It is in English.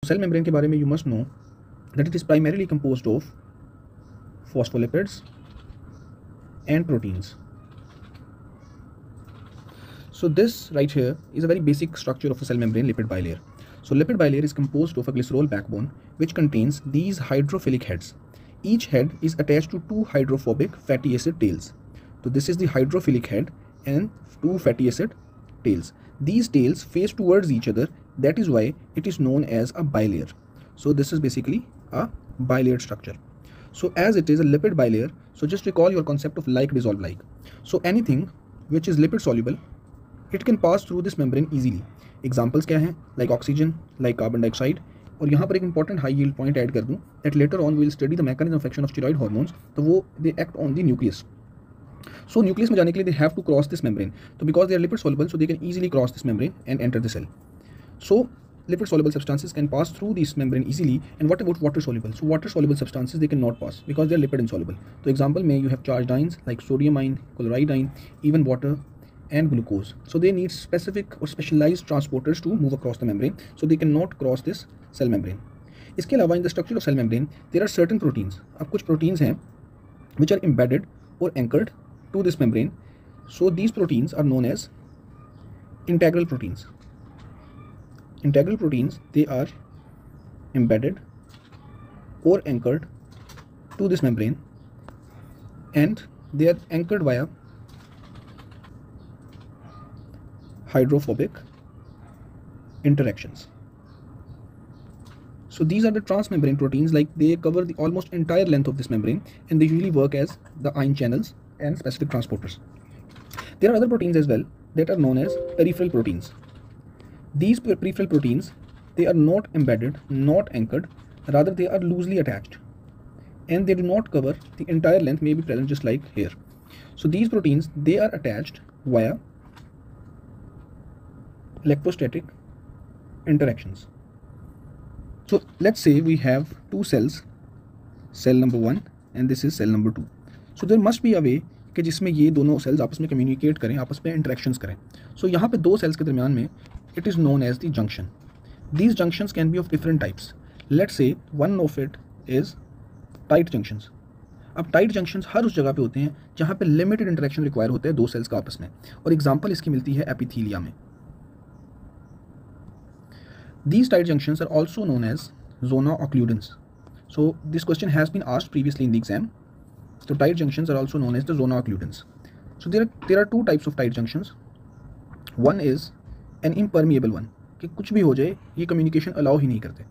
Cell membrane के बारे में you must know that it is primarily composed of phospholipids and proteins. So this right here is a very basic structure of a cell membrane lipid bilayer. So lipid bilayer is composed of a glycerol backbone which contains these hydrophilic heads. Each head is attached to two hydrophobic fatty acid tails. So this is the hydrophilic head and two fatty acid tails. These tails face towards each other. That is why it is known as a bilayer. So this is basically a bilayered structure. So as it is a lipid bilayer, so just recall your concept of like dissolve like. So anything which is lipid soluble, it can pass through this membrane easily. Examples क्या हैं? Like oxygen, like carbon dioxide. और यहाँ पर एक important high yield point add कर दूँ that later on we will study the mechanism of action of steroid hormones. तो वो they act on the nucleus. So nucleus में जाने के लिए they have to cross this membrane. So because they are lipid soluble, so they can easily cross this membrane and enter the cell. So lipid soluble substances can pass through this membrane easily. And what about water soluble? So water soluble substances, they cannot pass because they are lipid insoluble. So example may you have charged ions like sodium ion, chloride ion, even water and glucose. So they need specific or specialized transporters to move across the membrane, so they cannot cross this cell membrane. इसके अलावा in the structure of cell membrane there are certain proteins. अब कुछ proteins हैं which are embedded or anchored to this membrane. So these proteins are known as integral proteins. Integral proteins, they are embedded or anchored to this membrane and they are anchored via hydrophobic interactions. So these are the transmembrane proteins, like they cover the almost entire length of this membrane and they usually work as the ion channels and specific transporters. There are other proteins as well that are known as peripheral proteins. These peripheral proteins, they are not embedded, not anchored, rather they are loosely attached and they do not cover the entire length, may be present just like here. So these proteins, they are attached via electrostatic interactions. So let's say we have two cells, cell number 1 and this is cell number 2. So there must be a way कि जिसमें ये दोनों sales आपस में communicate करें, आपस में interactions करें. सो यहाँ पे दो सेल्स के दरमियान में it is known as the junction. These junctions can be of different types. Let's say one of it is tight junctions. अब टाइट जंक्शंस हर उस जगह पे होते हैं जहाँ पे लिमिटेड इंटरेक्शन रिक्वायर होते हैं दो सेल्स का आपस में, और एग्जांपल इसकी मिलती है एपिथीलिया में. These tight junctions are also known as zona occludens. So this question has been asked previously in the exam. So tight junctions are also known as the zona occludens. So there are two types of tight junctions. One is an impermeable one, कि कुछ भी हो जाए ये communication allow ही नहीं करते.